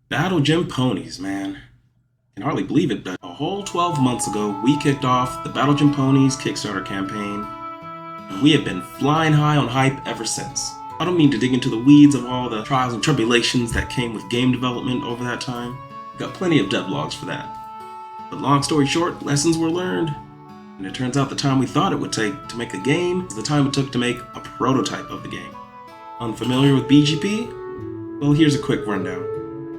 Battle Gym Ponies, man. I can hardly believe it, but a whole 12 months ago, we kicked off the Battle Gym Ponies Kickstarter campaign, and we have been flying high on hype ever since. I don't mean to dig into the weeds of all the trials and tribulations that came with game development over that time. We've got plenty of devlogs for that. But long story short, lessons were learned, and it turns out the time we thought it would take to make a game is the time it took to make a prototype of the game. Unfamiliar with BGP? Well, here's a quick rundown.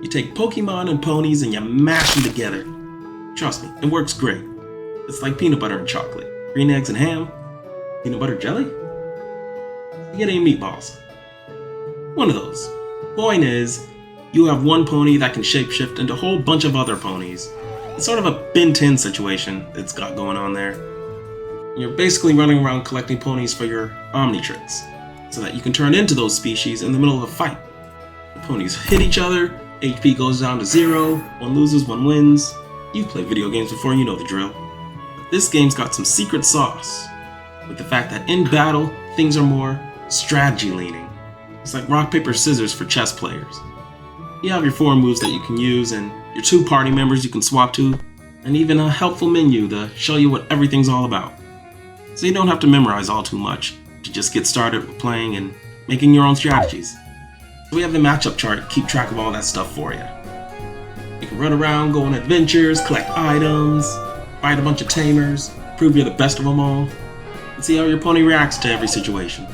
You take Pokemon and ponies and you mash them together. Trust me, it works great. It's like peanut butter and chocolate, green eggs and ham, peanut butter jelly, spaghetti and meatballs. One of those. Point is, you have one pony that can shapeshift into a whole bunch of other ponies. It's sort of a bin tin situation it's got going on there. You're basically running around collecting ponies for your Omnitrix, so that you can turn into those species in the middle of a fight. The ponies hit each other, HP goes down to 0, one loses, one wins. You've played video games before, you know the drill. But this game's got some secret sauce, with the fact that in battle, things are more strategy leaning. It's like rock, paper, scissors for chess players. You have your 4 moves that you can use, and your 2 party members you can swap to, and even a helpful menu to show you what everything's all about. So you don't have to memorize all too much to just get started with playing and making your own strategies. So we have the matchup chart to keep track of all that stuff for you. You can run around, go on adventures, collect items, fight a bunch of tamers, prove you're the best of them all, and see how your pony reacts to every situation.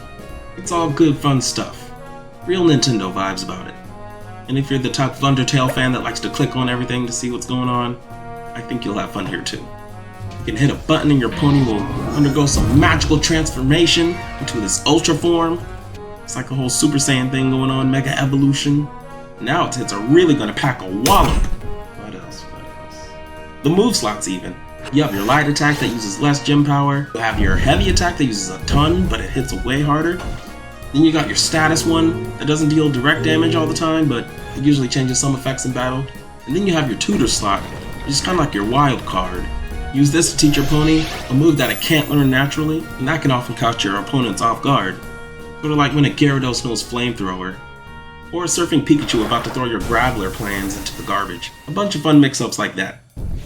It's all good fun stuff. Real Nintendo vibes about it. And if you're the type of Undertale fan that likes to click on everything to see what's going on, I think you'll have fun here too. You can hit a button and your pony will undergo some magical transformation into this ultra form. It's like a whole Super Saiyan thing going on, Mega Evolution. Now its hits are really gonna pack a wallop. What else? The move slots even. You have your light attack that uses less gem power. You have your heavy attack that uses a ton, but it hits way harder. Then you got your status one that doesn't deal direct damage all the time, but it usually changes some effects in battle. And then you have your tutor slot, which is kind of like your wild card. Use this to teach your pony a move that it can't learn naturally, and that can often catch your opponents off guard. Sort of like when a Gyarados knows Flamethrower, or a surfing Pikachu about to throw your Graveler plans into the garbage. A bunch of fun mix-ups like that,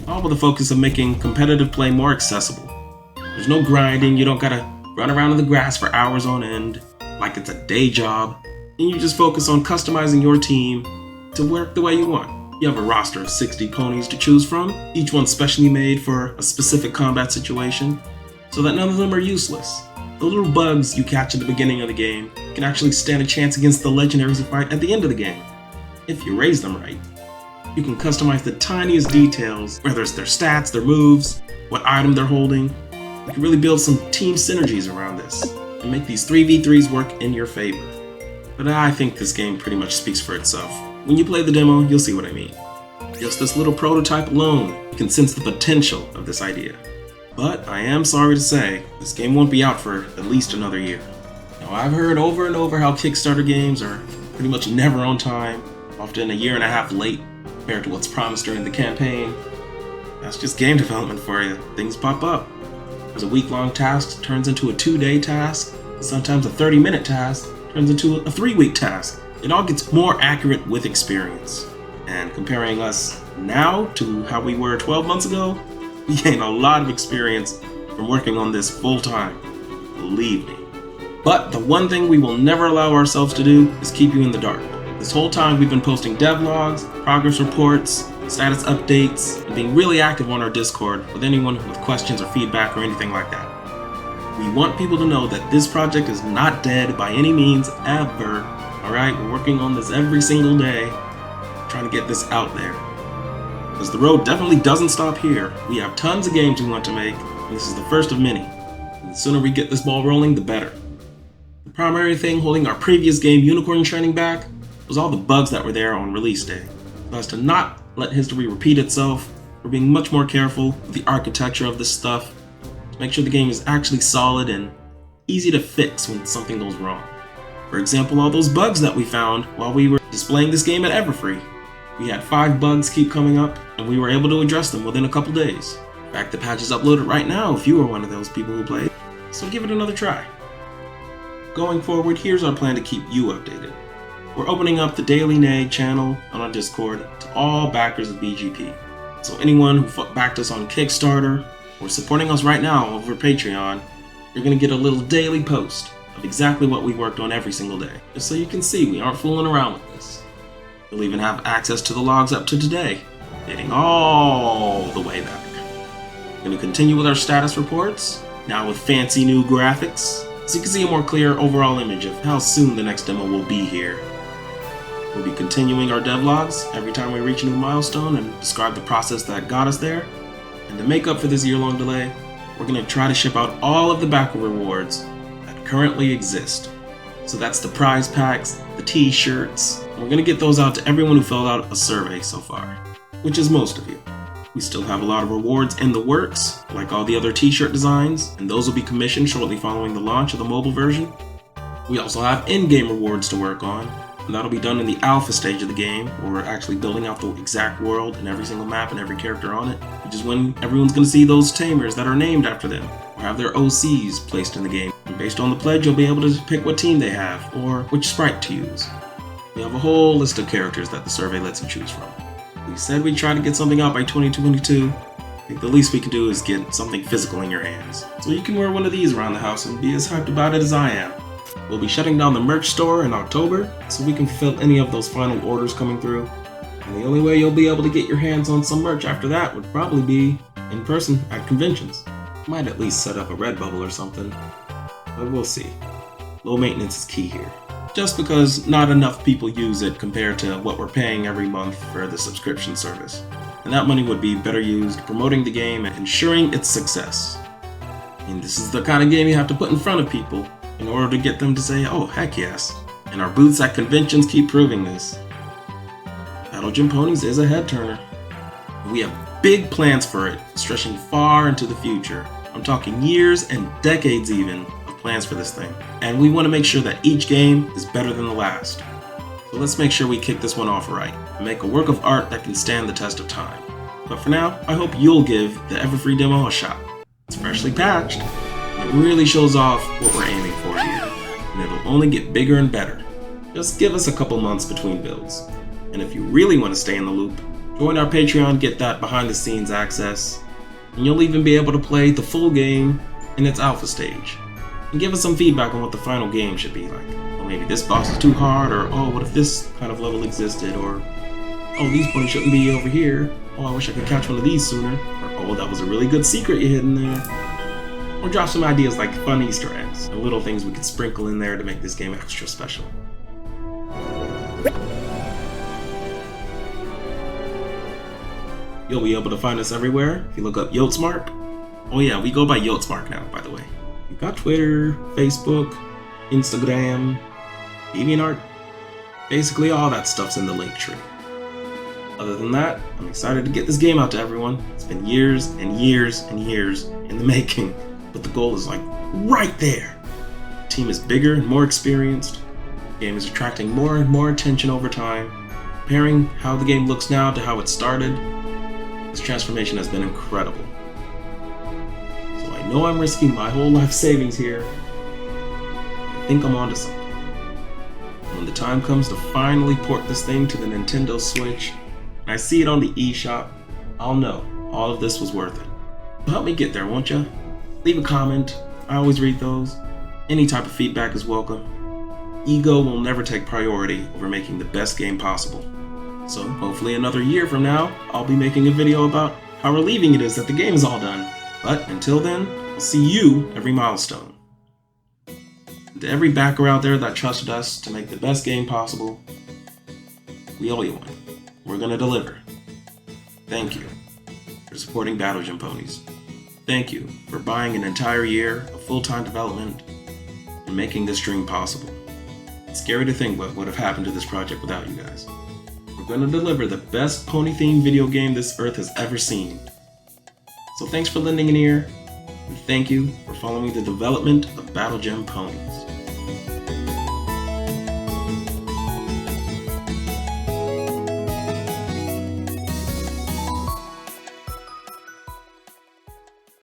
all with the focus of making competitive play more accessible. There's no grinding, you don't gotta run around in the grass for hours on end, like it's a day job, and you just focus on customizing your team to work the way you want. You have a roster of 60 ponies to choose from, each one specially made for a specific combat situation, so that none of them are useless. The little bugs you catch at the beginning of the game can actually stand a chance against the legendaries you fight at the end of the game, if you raise them right. You can customize the tiniest details, whether it's their stats, their moves, what item they're holding. You can really build some team synergies around this, and make these 3v3s work in your favor. But I think this game pretty much speaks for itself. When you play the demo, you'll see what I mean. Just this little prototype alone, you can sense the potential of this idea. But I am sorry to say, this game won't be out for at least another year. Now I've heard over and over how Kickstarter games are pretty much never on time, often a year and a half late compared to what's promised during the campaign. That's just game development for you. Things pop up. There's a week-long task turns into a 2-day task, and sometimes a 30-minute task turns into a 3-week task. It all gets more accurate with experience. And comparing us now to how we were 12 months ago, we gained a lot of experience from working on this full-time, believe me. But the one thing we will never allow ourselves to do is keep you in the dark. This whole time we've been posting devlogs, progress reports, status updates, and being really active on our Discord with anyone with questions or feedback or anything like that. We want people to know that this project is not dead by any means ever. Alright, we're working on this every single day, trying to get this out there. Because the road definitely doesn't stop here. We have tons of games we want to make, and this is the first of many. And the sooner we get this ball rolling, the better. The primary thing holding our previous game Unicorn Training back was all the bugs that were there on release day. So as to not let history repeat itself, we're being much more careful with the architecture of this stuff to make sure the game is actually solid and easy to fix when something goes wrong. For example, all those bugs that we found while we were displaying this game at Everfree. We had 5 bugs keep coming up, and we were able to address them within a couple days. In fact, the patch is uploaded right now if you were one of those people who played, so give it another try. Going forward, here's our plan to keep you updated. we're opening up the Daily Nag channel on our Discord to all backers of BGP. So anyone who backed us on Kickstarter or supporting us right now over Patreon, you're going to get a little daily post of exactly what we worked on every single day. Just so you can see we aren't fooling around with this. You'll even have access to the logs up to today, dating all the way back. We're going to continue with our status reports, now with fancy new graphics, so you can see a more clear overall image of how soon the next demo will be here. We'll be continuing our devlogs every time we reach a new milestone and describe the process that got us there. And to make up for this year-long delay, we're going to try to ship out all of the backer rewards that currently exist. So that's the prize packs, the t-shirts, and we're going to get those out to everyone who filled out a survey so far, which is most of you. We still have a lot of rewards in the works, like all the other t-shirt designs, and those will be commissioned shortly following the launch of the mobile version. We also have in-game rewards to work on, and that'll be done in the alpha stage of the game, where we're actually building out the exact world and every single map and every character on it, which is when everyone's going to see those tamers that are named after them, or have their OCs placed in the game. And based on the pledge, you'll be able to pick what team they have, or which sprite to use. We have a whole list of characters that the survey lets you choose from. We said we'd try to get something out by 2022. I think the least we can do is get something physical in your hands, so you can wear one of these around the house and be as hyped about it as I am. We'll be shutting down the merch store in October, so we can fulfill any of those final orders coming through. And the only way you'll be able to get your hands on some merch after that would probably be in person at conventions. Might at least set up a Redbubble or something, but we'll see. Low maintenance is key here, just because not enough people use it compared to what we're paying every month for the subscription service. And that money would be better used promoting the game and ensuring its success. And this is the kind of game you have to put in front of people in order to get them to say, oh, heck yes. And our booths at conventions keep proving this. Patron Ponies is a head turner. We have big plans for it, stretching far into the future. I'm talking years and decades even of plans for this thing. And we want to make sure that each game is better than the last. So let's make sure we kick this one off right and make a work of art that can stand the test of time. But for now, I hope you'll give the Everfree demo a shot. It's freshly patched. It really shows off what we're aiming for here, and it'll only get bigger and better. Just give us a couple months between builds. And if you really want to stay in the loop, join our Patreon, get that behind the scenes access, and you'll even be able to play the full game in its alpha stage. And give us some feedback on what the final game should be like. Oh, maybe this boss is too hard, or oh, what if this kind of level existed, or oh, these ponies shouldn't be over here. Oh, I wish I could catch one of these sooner, or oh, that was a really good secret you hid in there. Or drop some ideas like fun Easter eggs and little things we could sprinkle in there to make this game extra special. You'll be able to find us everywhere if you look up YotesMark. Oh yeah, we go by YotesMark now, by the way. We've got Twitter, Facebook, Instagram, DeviantArt. Basically all that stuff's in the link tree. Other than that, I'm excited to get this game out to everyone. It's been years and years and years in the making. But the goal is like right there. The team is bigger and more experienced. The game is attracting more and more attention over time. Comparing how the game looks now to how it started, this transformation has been incredible. So I know I'm risking my whole life savings here. I think I'm onto something. When the time comes to finally port this thing to the Nintendo Switch, and I see it on the eShop, I'll know all of this was worth it. So help me get there, won't ya? Leave a comment. I always read those. Any type of feedback is welcome. Ego will never take priority over making the best game possible. So hopefully another year from now, I'll be making a video about how relieving it is that the game is all done. But until then, I'll see you every milestone. And to every backer out there that trusted us to make the best game possible, we owe you one. We're gonna deliver. Thank you for supporting Patron Ponies. Thank you for buying an entire year of full-time development and making this dream possible. It's scary to think what would have happened to this project without you guys. We're going to deliver the best pony-themed video game this earth has ever seen. So thanks for lending an ear, and thank you for following the development of Patron Ponies.